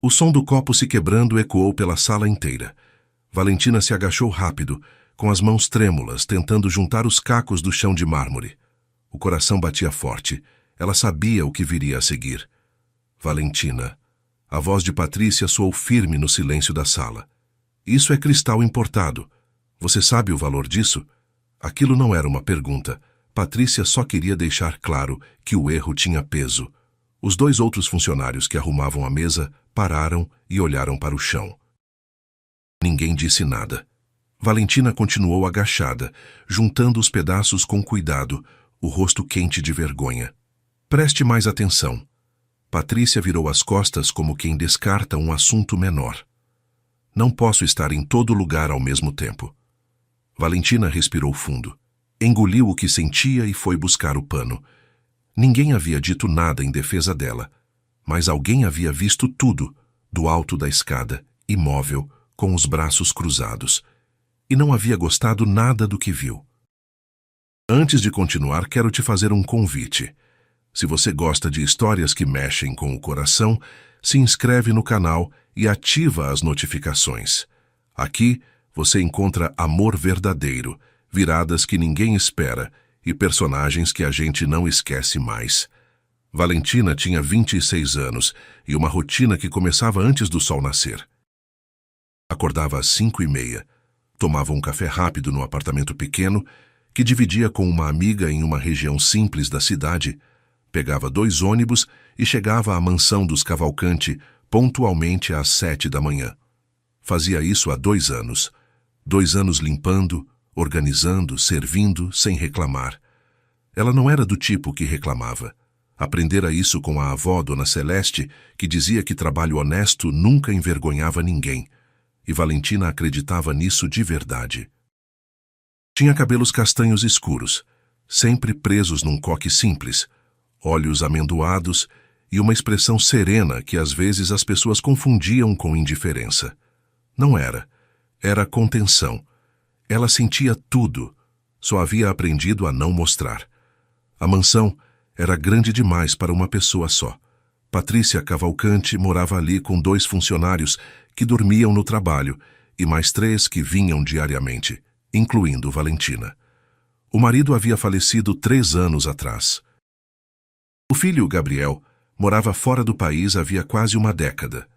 O som do copo se quebrando ecoou pela sala inteira. Valentina se agachou rápido, com as mãos trêmulas, tentando juntar os cacos do chão de mármore. O coração batia forte. Ela sabia o que viria a seguir. Valentina. A voz de Patrícia soou firme no silêncio da sala. Isso é cristal importado. Você sabe o valor disso? Aquilo não era uma pergunta. Patrícia só queria deixar claro que o erro tinha peso. Os dois outros funcionários que arrumavam a mesa pararam e olharam para o chão. Ninguém disse nada. Valentina continuou agachada, juntando os pedaços com cuidado, o rosto quente de vergonha. Preste mais atenção. Patrícia virou as costas como quem descarta um assunto menor. Não posso estar em todo lugar ao mesmo tempo. Valentina respirou fundo. Engoliu o que sentia e foi buscar o pano. Ninguém havia dito nada em defesa dela, mas alguém havia visto tudo, do alto da escada, imóvel, com os braços cruzados, e não havia gostado nada do que viu. Antes de continuar, quero te fazer um convite. Se você gosta de histórias que mexem com o coração, se inscreve no canal e ativa as notificações. Aqui você encontra amor verdadeiro, viradas que ninguém espera e personagens que a gente não esquece mais. Valentina tinha 26 anos e uma rotina que começava antes do sol nascer. Acordava às 5h30, tomava um café rápido no apartamento pequeno, que dividia com uma amiga em uma região simples da cidade, pegava 2 ônibus e chegava à mansão dos Cavalcanti pontualmente às 7 da manhã. Fazia isso há 2 anos. 2 anos limpando, organizando, servindo, sem reclamar. Ela não era do tipo que reclamava. Aprendera isso com a avó, Dona Celeste, que dizia que trabalho honesto nunca envergonhava ninguém. E Valentina acreditava nisso de verdade. Tinha cabelos castanhos escuros, sempre presos num coque simples, olhos amendoados e uma expressão serena que às vezes as pessoas confundiam com indiferença. Não era. Era contenção. Ela sentia tudo, só havia aprendido a não mostrar. A mansão era grande demais para uma pessoa só. Patrícia Cavalcanti morava ali com 2 funcionários que dormiam no trabalho e mais 3 que vinham diariamente, incluindo Valentina. O marido havia falecido 3 anos atrás. O filho, Gabriel, morava fora do país havia quase uma década.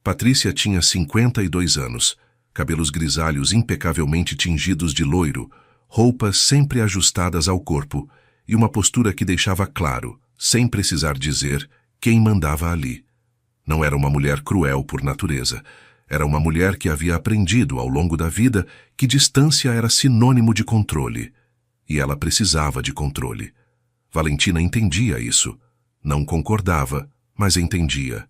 Patrícia tinha 52 anos, cabelos grisalhos impecavelmente tingidos de loiro, roupas sempre ajustadas ao corpo e uma postura que deixava claro, sem precisar dizer, quem mandava ali. Não era uma mulher cruel por natureza. Era uma mulher que havia aprendido ao longo da vida que distância era sinônimo de controle. E ela precisava de controle. Valentina entendia isso. Não concordava, mas entendia.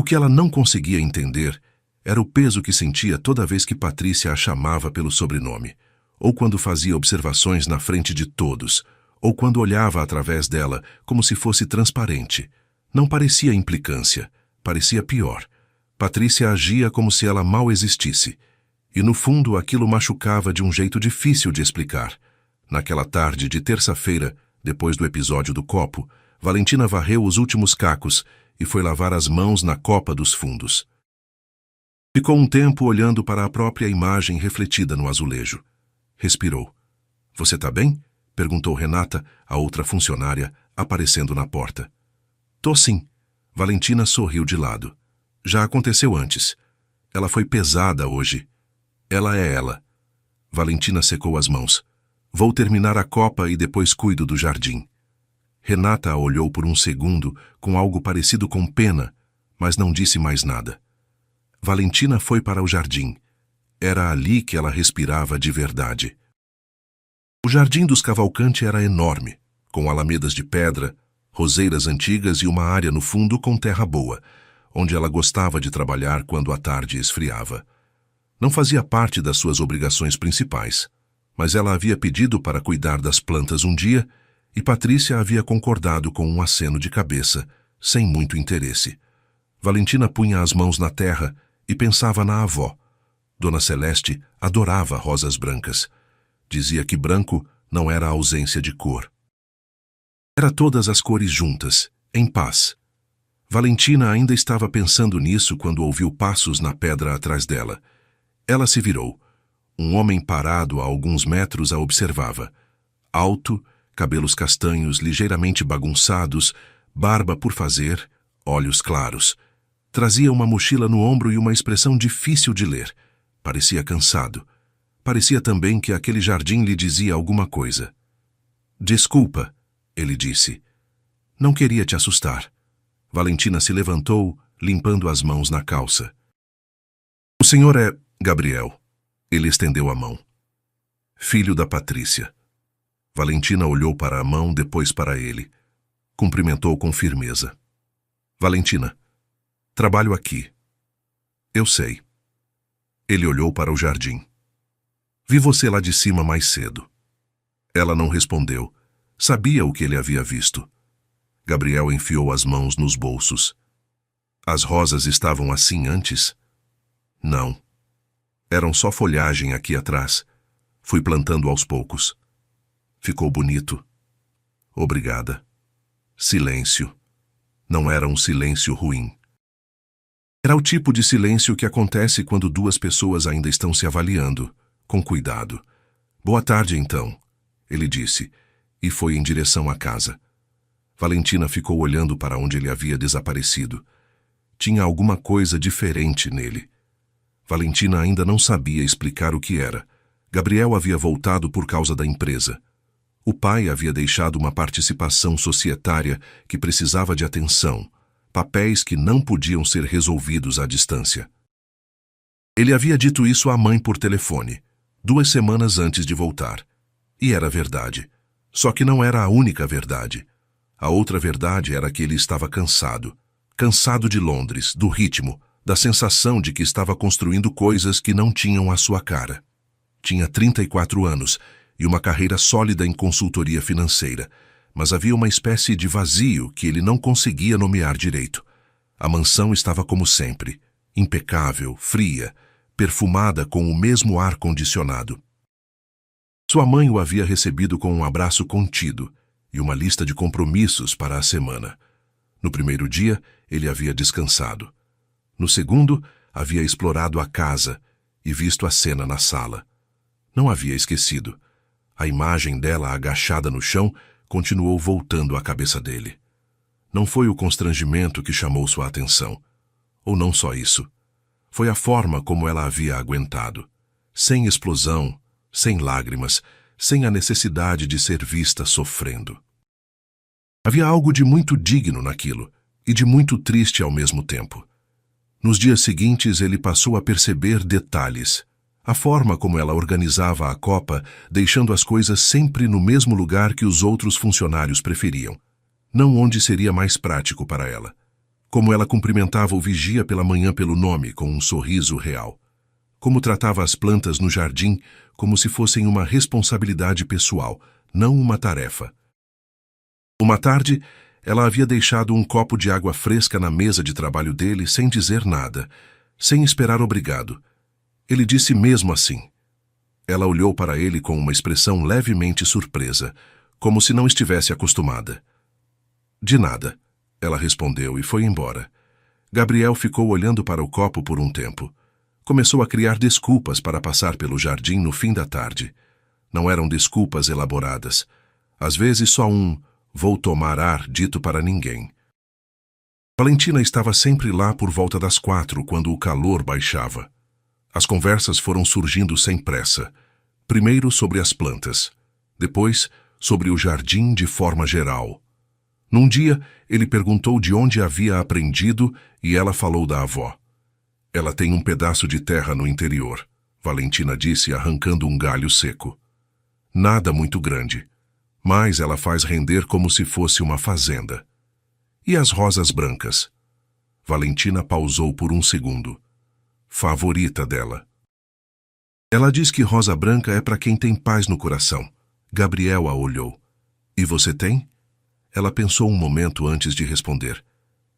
O que ela não conseguia entender era o peso que sentia toda vez que Patrícia a chamava pelo sobrenome, ou quando fazia observações na frente de todos, ou quando olhava através dela como se fosse transparente. Não parecia implicância, parecia pior. Patrícia agia como se ela mal existisse. E no fundo aquilo machucava de um jeito difícil de explicar. Naquela tarde de terça-feira, depois do episódio do copo, Valentina varreu os últimos cacos e foi lavar as mãos na copa dos fundos. Ficou um tempo olhando para a própria imagem refletida no azulejo. Respirou. "Você tá bem?" perguntou Renata, a outra funcionária, aparecendo na porta. "Tô sim." Valentina sorriu de lado. Já aconteceu antes. Ela foi pesada hoje. Ela é ela. Valentina secou as mãos. "Vou terminar a copa e depois cuido do jardim." Renata a olhou por um segundo com algo parecido com pena, mas não disse mais nada. Valentina foi para o jardim. Era ali que ela respirava de verdade. O jardim dos Cavalcanti era enorme, com alamedas de pedra, roseiras antigas e uma área no fundo com terra boa, onde ela gostava de trabalhar quando a tarde esfriava. Não fazia parte das suas obrigações principais, mas ela havia pedido para cuidar das plantas um dia e Patrícia havia concordado com um aceno de cabeça, sem muito interesse. Valentina punha as mãos na terra e pensava na avó. Dona Celeste adorava rosas brancas. Dizia que branco não era a ausência de cor. Era todas as cores juntas, em paz. Valentina ainda estava pensando nisso quando ouviu passos na pedra atrás dela. Ela se virou. Um homem parado a alguns metros a observava. Alto, cabelos castanhos ligeiramente bagunçados, barba por fazer, olhos claros. Trazia uma mochila no ombro e uma expressão difícil de ler. Parecia cansado. Parecia também que aquele jardim lhe dizia alguma coisa. Desculpa, ele disse. Não queria te assustar. Valentina se levantou, limpando as mãos na calça. O senhor é Gabriel. Ele estendeu a mão. Filho da Patrícia. Valentina olhou para a mão, depois para ele. Cumprimentou com firmeza. Valentina, trabalho aqui. Eu sei. Ele olhou para o jardim. Vi você lá de cima mais cedo. Ela não respondeu. Sabia o que ele havia visto. Gabriel enfiou as mãos nos bolsos. As rosas estavam assim antes? Não. Eram só folhagem aqui atrás. Fui plantando aos poucos. Ficou bonito. Obrigada. Silêncio. Não era um silêncio ruim. Era o tipo de silêncio que acontece quando duas pessoas ainda estão se avaliando, com cuidado. Boa tarde, então, ele disse, e foi em direção à casa. Valentina ficou olhando para onde ele havia desaparecido. Tinha alguma coisa diferente nele. Valentina ainda não sabia explicar o que era. Gabriel havia voltado por causa da empresa. O pai havia deixado uma participação societária que precisava de atenção, papéis que não podiam ser resolvidos à distância. Ele havia dito isso à mãe por telefone, 2 semanas antes de voltar. E era verdade. Só que não era a única verdade. A outra verdade era que ele estava cansado. Cansado de Londres, do ritmo, da sensação de que estava construindo coisas que não tinham a sua cara. Tinha 34 anos e uma carreira sólida em consultoria financeira, mas havia uma espécie de vazio que ele não conseguia nomear direito. A mansão estava como sempre, impecável, fria, perfumada com o mesmo ar-condicionado. Sua mãe o havia recebido com um abraço contido e uma lista de compromissos para a semana. No primeiro dia, ele havia descansado. No segundo, havia explorado a casa e visto a cena na sala. Não havia esquecido. A imagem dela agachada no chão continuou voltando à cabeça dele. Não foi o constrangimento que chamou sua atenção. Ou não só isso. Foi a forma como ela havia aguentado. Sem explosão, sem lágrimas, sem a necessidade de ser vista sofrendo. Havia algo de muito digno naquilo e de muito triste ao mesmo tempo. Nos dias seguintes, ele passou a perceber detalhes. A forma como ela organizava a copa, deixando as coisas sempre no mesmo lugar que os outros funcionários preferiam, não onde seria mais prático para ela. Como ela cumprimentava o vigia pela manhã pelo nome, com um sorriso real. Como tratava as plantas no jardim como se fossem uma responsabilidade pessoal, não uma tarefa. Uma tarde, ela havia deixado um copo de água fresca na mesa de trabalho dele sem dizer nada, sem esperar obrigado. Ele disse mesmo assim. Ela olhou para ele com uma expressão levemente surpresa, como se não estivesse acostumada. De nada, ela respondeu e foi embora. Gabriel ficou olhando para o copo por um tempo. Começou a criar desculpas para passar pelo jardim no fim da tarde. Não eram desculpas elaboradas. Às vezes só um "vou tomar ar" dito para ninguém. Valentina estava sempre lá por volta das 4, quando o calor baixava. As conversas foram surgindo sem pressa. Primeiro sobre as plantas. Depois, sobre o jardim de forma geral. Num dia, ele perguntou de onde havia aprendido e ela falou da avó. Ela tem um pedaço de terra no interior, Valentina disse, arrancando um galho seco. Nada muito grande, mas ela faz render como se fosse uma fazenda. E as rosas brancas? Valentina pausou por um segundo. Favorita dela. Ela diz que rosa branca é para quem tem paz no coração. Gabriel a olhou. E você tem? Ela pensou um momento antes de responder.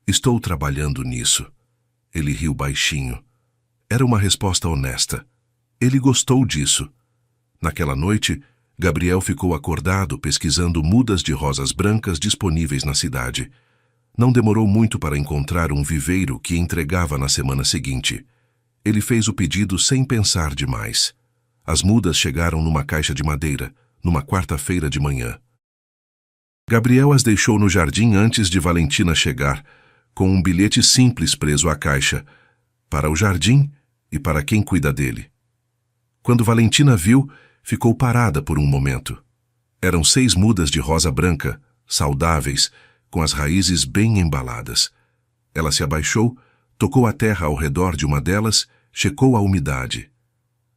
Estou trabalhando nisso. Ele riu baixinho. Era uma resposta honesta. Ele gostou disso. Naquela noite, Gabriel ficou acordado pesquisando mudas de rosas brancas disponíveis na cidade. Não demorou muito para encontrar um viveiro que entregava na semana seguinte. Ele fez o pedido sem pensar demais. As mudas chegaram numa caixa de madeira, numa quarta-feira de manhã. Gabriel as deixou no jardim antes de Valentina chegar, com um bilhete simples preso à caixa, para o jardim e para quem cuida dele. Quando Valentina viu, ficou parada por um momento. Eram 6 mudas de rosa branca, saudáveis, com as raízes bem embaladas. Ela se abaixou, tocou a terra ao redor de uma delas, checou a umidade.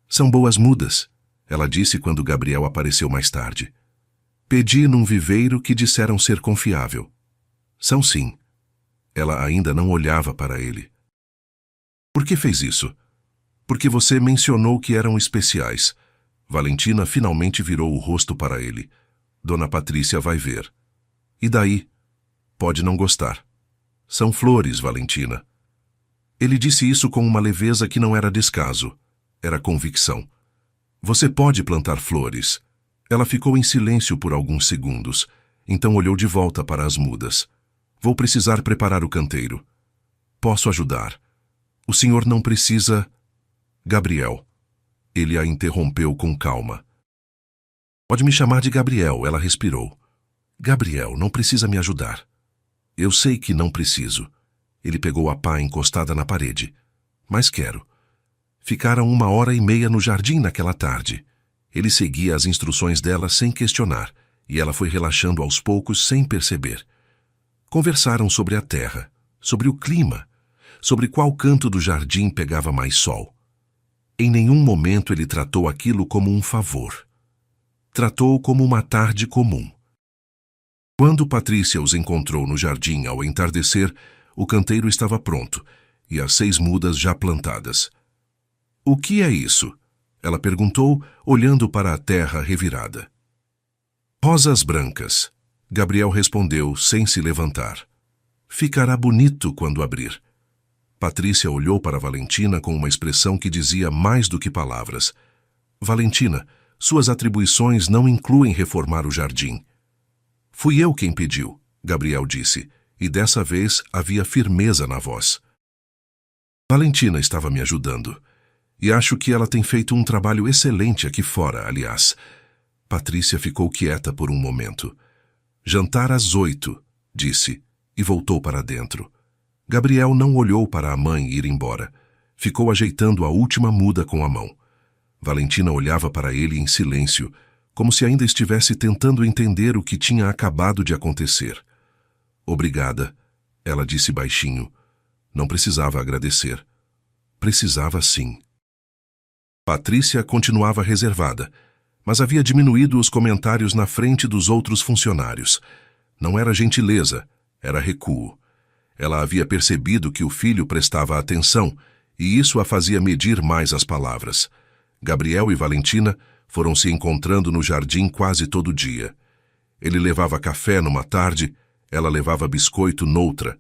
São boas mudas, ela disse quando Gabriel apareceu mais tarde. Pedi num viveiro que disseram ser confiável. São sim. Ela ainda não olhava para ele. Por que fez isso? Porque você mencionou que eram especiais. Valentina finalmente virou o rosto para ele. Dona Patrícia vai ver. E daí? Pode não gostar. São flores, Valentina. Ele disse isso com uma leveza que não era descaso. Era convicção. Você pode plantar flores. Ela ficou em silêncio por alguns segundos. Então olhou de volta para as mudas. Vou precisar preparar o canteiro. Posso ajudar. O senhor não precisa... Gabriel. Ele a interrompeu com calma. Pode me chamar de Gabriel, ela respirou. Gabriel, não precisa me ajudar. Eu sei que não preciso. Ele pegou a pá encostada na parede. Mas quero. Ficaram 1h30 no jardim naquela tarde. Ele seguia as instruções dela sem questionar, e ela foi relaxando aos poucos sem perceber. Conversaram sobre a terra, sobre o clima, sobre qual canto do jardim pegava mais sol. Em nenhum momento ele tratou aquilo como um favor. Tratou-o como uma tarde comum. Quando Patrícia os encontrou no jardim ao entardecer, o canteiro estava pronto, e as 6 mudas já plantadas. O que é isso? Ela perguntou, olhando para a terra revirada. Rosas brancas. Gabriel respondeu, sem se levantar. Ficará bonito quando abrir. Patrícia olhou para Valentina com uma expressão que dizia mais do que palavras. Valentina, suas atribuições não incluem reformar o jardim. Fui eu quem pediu, Gabriel disse, e dessa vez havia firmeza na voz. Valentina estava me ajudando. E acho que ela tem feito um trabalho excelente aqui fora, aliás. Patrícia ficou quieta por um momento. Jantar às 8, disse, e voltou para dentro. Gabriel não olhou para a mãe ir embora. Ficou ajeitando a última muda com a mão. Valentina olhava para ele em silêncio, como se ainda estivesse tentando entender o que tinha acabado de acontecer. Obrigada, ela disse baixinho. Não precisava agradecer. Precisava sim. Patrícia continuava reservada, mas havia diminuído os comentários na frente dos outros funcionários. Não era gentileza, era recuo. Ela havia percebido que o filho prestava atenção, e isso a fazia medir mais as palavras. Gabriel e Valentina foram se encontrando no jardim quase todo dia. Ele levava café numa tarde, ela levava biscoito noutra.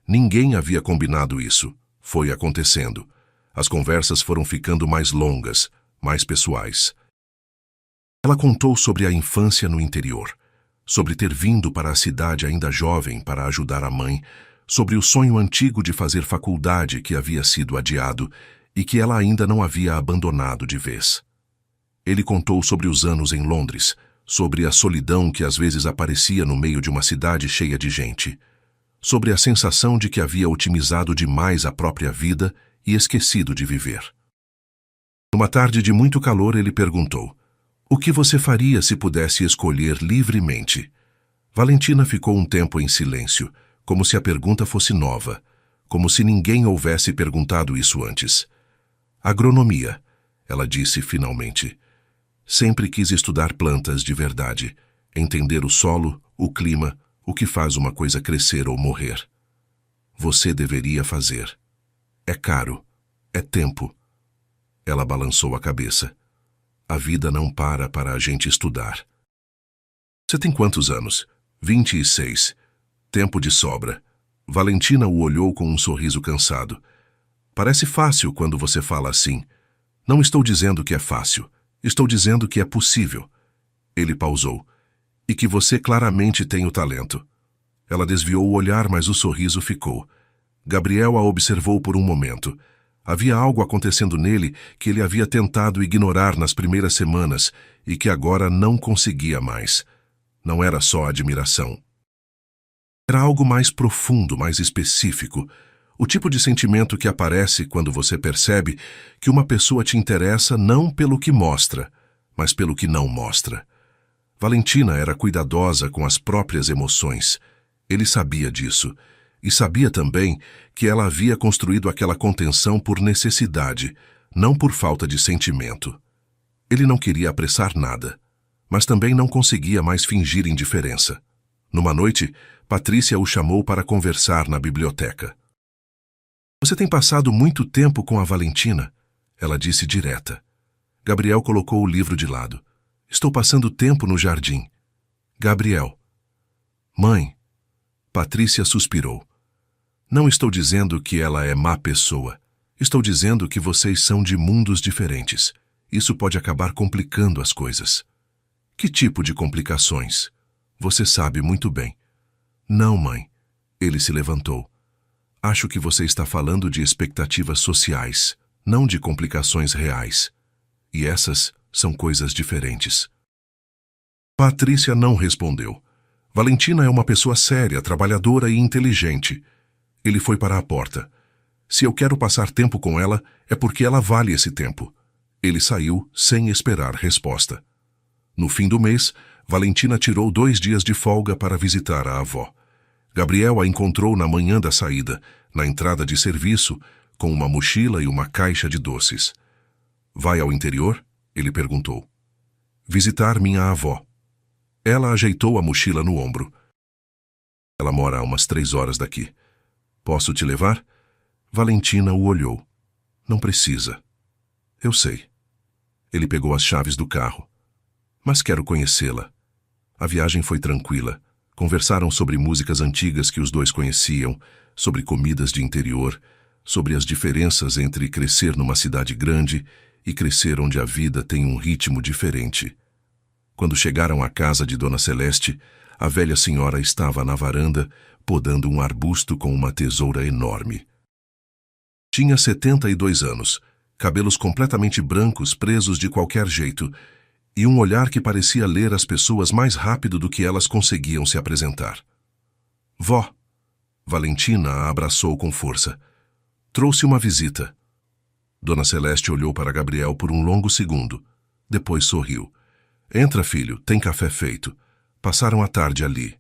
Ninguém havia combinado isso. Foi acontecendo. As conversas foram ficando mais longas, mais pessoais. Ela contou sobre a infância no interior, sobre ter vindo para a cidade ainda jovem para ajudar a mãe, sobre o sonho antigo de fazer faculdade que havia sido adiado e que ela ainda não havia abandonado de vez. Ele contou sobre os anos em Londres, sobre a solidão que às vezes aparecia no meio de uma cidade cheia de gente, sobre a sensação de que havia otimizado demais a própria vida e esquecido de viver. Numa tarde de muito calor, ele perguntou: "O que você faria se pudesse escolher livremente?" Valentina ficou um tempo em silêncio, como se a pergunta fosse nova, como se ninguém houvesse perguntado isso antes. Agronomia, ela disse finalmente. Sempre quis estudar plantas de verdade, entender o solo, o clima, o que faz uma coisa crescer ou morrer. Você deveria fazer. É caro, é tempo. Ela balançou a cabeça. A vida não para a gente estudar. Você tem quantos anos? 26. Tempo de sobra. Valentina o olhou com um sorriso cansado. Parece fácil quando você fala assim. Não estou dizendo que é fácil. Estou dizendo que é possível. Ele pausou. E que você claramente tem o talento. Ela desviou o olhar, mas o sorriso ficou. Gabriel a observou por um momento. Havia algo acontecendo nele que ele havia tentado ignorar nas primeiras semanas e que agora não conseguia mais. Não era só admiração. Era algo mais profundo, mais específico. O tipo de sentimento que aparece quando você percebe que uma pessoa te interessa não pelo que mostra, mas pelo que não mostra. Valentina era cuidadosa com as próprias emoções. Ele sabia disso. E sabia também que ela havia construído aquela contenção por necessidade, não por falta de sentimento. Ele não queria apressar nada, mas também não conseguia mais fingir indiferença. Numa noite, Patrícia o chamou para conversar na biblioteca. "Você tem passado muito tempo com a Valentina?" Ela disse direta. Gabriel colocou o livro de lado. "Estou passando tempo no jardim." "Gabriel." "Mãe." Patrícia suspirou. "Não estou dizendo que ela é má pessoa. Estou dizendo que vocês são de mundos diferentes. Isso pode acabar complicando as coisas." "Que tipo de complicações?" "Você sabe muito bem." "Não, mãe." Ele se levantou. "Acho que você está falando de expectativas sociais, não de complicações reais. E essas são coisas diferentes." Patrícia não respondeu. Valentina é uma pessoa séria, trabalhadora e inteligente. Ele foi para a porta. "Se eu quero passar tempo com ela, é porque ela vale esse tempo." Ele saiu sem esperar resposta. No fim do mês, Valentina tirou 2 dias de folga para visitar a avó. Gabriel a encontrou na manhã da saída, na entrada de serviço, com uma mochila e uma caixa de doces. "Vai ao interior?" ele perguntou. "Visitar minha avó." Ela ajeitou a mochila no ombro. "Ela mora a umas 3 horas daqui. Posso te levar?" Valentina o olhou. "Não precisa." "Eu sei." Ele pegou as chaves do carro. "Mas quero conhecê-la." A viagem foi tranquila. Conversaram sobre músicas antigas que os dois conheciam, sobre comidas de interior, sobre as diferenças entre crescer numa cidade grande e crescer onde a vida tem um ritmo diferente. Quando chegaram à casa de Dona Celeste, a velha senhora estava na varanda, podando um arbusto com uma tesoura enorme. Tinha 72 anos, cabelos completamente brancos presos de qualquer jeito, e um olhar que parecia ler as pessoas mais rápido do que elas conseguiam se apresentar. "Vó." Valentina a abraçou com força. "Trouxe uma visita." Dona Celeste olhou para Gabriel por um longo segundo. Depois sorriu. "Entra, filho, tem café feito." Passaram a tarde ali.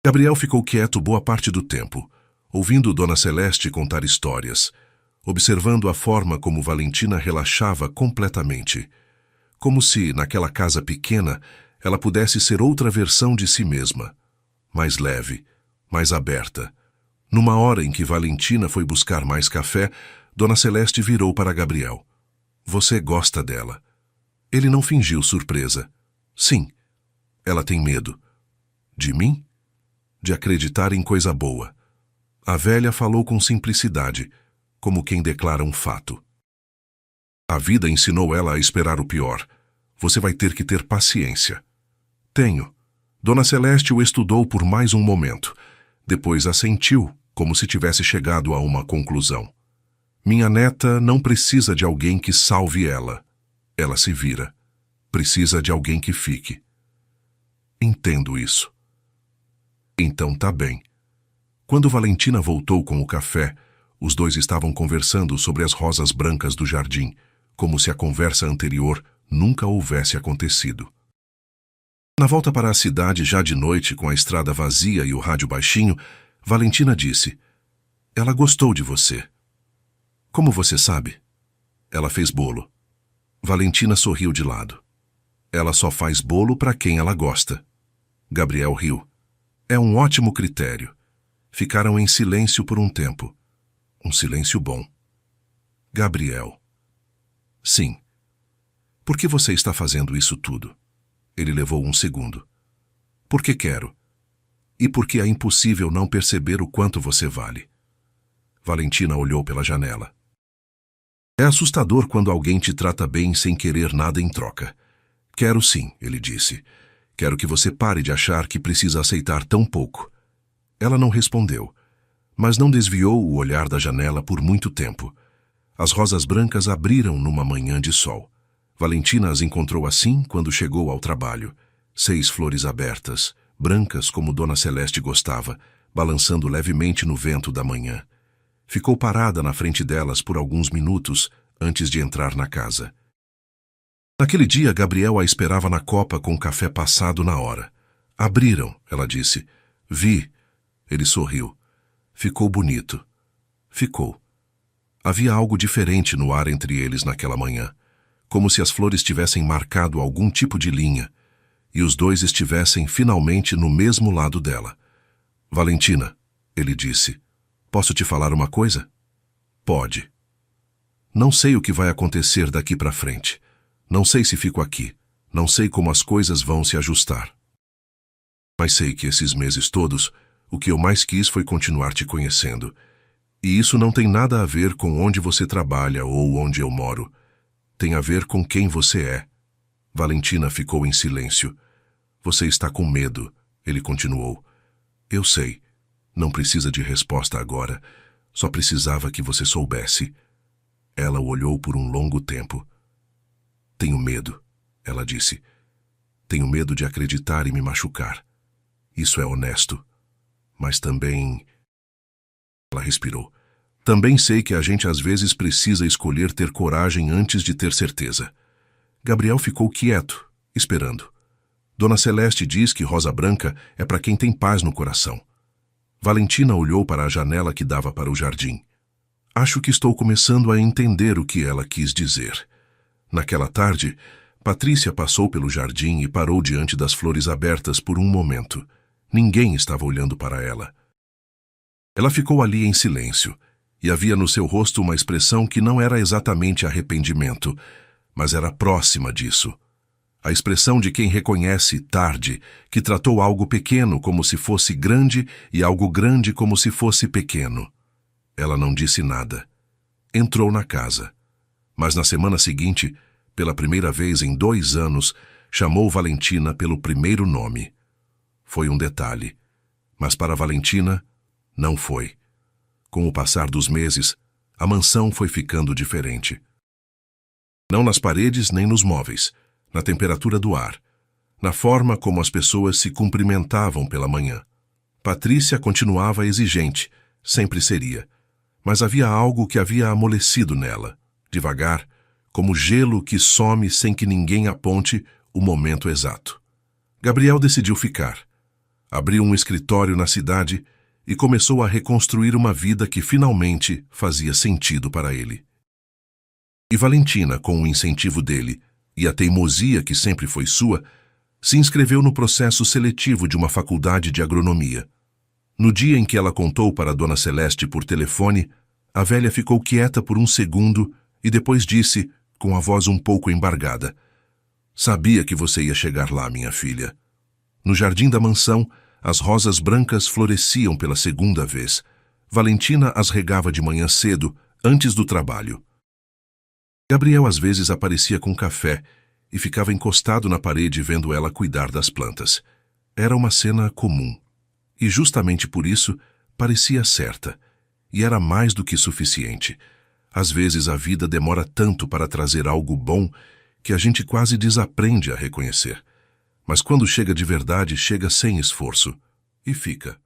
Gabriel ficou quieto boa parte do tempo, ouvindo Dona Celeste contar histórias, observando a forma como Valentina relaxava completamente. Como se, naquela casa pequena, ela pudesse ser outra versão de si mesma. Mais leve, mais aberta. Numa hora em que Valentina foi buscar mais café, Dona Celeste virou para Gabriel. "Você gosta dela." Ele não fingiu surpresa. "Sim." "Ela tem medo." "De mim?" "De acreditar em coisa boa." A velha falou com simplicidade, como quem declara um fato. "A vida ensinou ela a esperar o pior. Você vai ter que ter paciência." "Tenho." Dona Celeste o estudou por mais um momento. Depois assentiu, como se tivesse chegado a uma conclusão. "Minha neta não precisa de alguém que salve ela. Ela se vira. Precisa de alguém que fique." "Entendo isso." "Então tá bem." Quando Valentina voltou com o café, os dois estavam conversando sobre as rosas brancas do jardim, como se a conversa anterior nunca houvesse acontecido. Na volta para a cidade, já de noite, com a estrada vazia e o rádio baixinho, Valentina disse: "Ela gostou de você." "Como você sabe?" "Ela fez bolo." Valentina sorriu de lado. "Ela só faz bolo para quem ela gosta." Gabriel riu. "É um ótimo critério." Ficaram em silêncio por um tempo. Um silêncio bom. "Gabriel." "Sim." "Por que você está fazendo isso tudo?" Ele levou um segundo. "Porque quero. E porque é impossível não perceber o quanto você vale." Valentina olhou pela janela. "É assustador quando alguém te trata bem sem querer nada em troca." "Quero sim," ele disse. "Quero que você pare de achar que precisa aceitar tão pouco. Ela não respondeu, mas não desviou o olhar da janela por muito tempo. As rosas brancas abriram numa manhã de sol. Valentina as encontrou assim quando chegou ao trabalho. 6 flores abertas, brancas como Dona Celeste gostava, balançando levemente no vento da manhã. Ficou parada na frente delas por alguns minutos antes de entrar na casa. Naquele dia, Gabriel a esperava na copa com o café passado na hora. Abriram, ela disse. Vi. Ele sorriu. Ficou bonito. Ficou. Havia algo diferente no ar entre eles naquela manhã, como se as flores tivessem marcado algum tipo de linha, e os dois estivessem finalmente no mesmo lado dela. Valentina, ele disse, posso te falar uma coisa? Pode. Não sei o que vai acontecer daqui para frente. Não sei se fico aqui. Não sei como as coisas vão se ajustar. Mas sei que esses meses todos, o que eu mais quis foi continuar te conhecendo. E isso não tem nada a ver com onde você trabalha ou onde eu moro. Tem a ver com quem você é. Valentina ficou em silêncio. Você está com medo, ele continuou. Eu sei. Não precisa de resposta agora. Só precisava que você soubesse. Ela o olhou por um longo tempo. Tenho medo, ela disse. Tenho medo de acreditar e me machucar. Isso é honesto. Mas também... Ela respirou. Também sei que a gente às vezes precisa escolher ter coragem antes de ter certeza. Gabriel ficou quieto, esperando. Dona Celeste diz que rosa branca é para quem tem paz no coração. Valentina olhou para a janela que dava para o jardim. Acho que estou começando a entender o que ela quis dizer. Naquela tarde, Patrícia passou pelo jardim e parou diante das flores abertas por um momento. Ninguém estava olhando para ela. Ela ficou ali em silêncio, e havia no seu rosto uma expressão que não era exatamente arrependimento, mas era próxima disso. A expressão de quem reconhece tarde que tratou algo pequeno como se fosse grande e algo grande como se fosse pequeno. Ela não disse nada. Entrou na casa. Mas na semana seguinte, pela primeira vez em 2 anos, chamou Valentina pelo primeiro nome. Foi um detalhe, mas para Valentina, não foi. Com o passar dos meses, a mansão foi ficando diferente. Não nas paredes nem nos móveis, na temperatura do ar, na forma como as pessoas se cumprimentavam pela manhã. Patrícia continuava exigente, sempre seria, mas havia algo que havia amolecido nela, devagar, como gelo que some sem que ninguém aponte o momento exato. Gabriel decidiu ficar. Abriu um escritório na cidade e começou a reconstruir uma vida que finalmente fazia sentido para ele. E Valentina, com o incentivo dele e a teimosia que sempre foi sua, se inscreveu no processo seletivo de uma faculdade de agronomia. No dia em que ela contou para Dona Celeste por telefone, a velha ficou quieta por um segundo e depois disse, com a voz um pouco embargada, Sabia que você ia chegar lá, minha filha. No jardim da mansão, as rosas brancas floresciam pela segunda vez. Valentina as regava de manhã cedo, antes do trabalho. Gabriel às vezes aparecia com café e ficava encostado na parede vendo ela cuidar das plantas. Era uma cena comum. E justamente por isso, parecia certa. E era mais do que suficiente. Às vezes a vida demora tanto para trazer algo bom que a gente quase desaprende a reconhecer. Mas quando chega de verdade, chega sem esforço. E fica.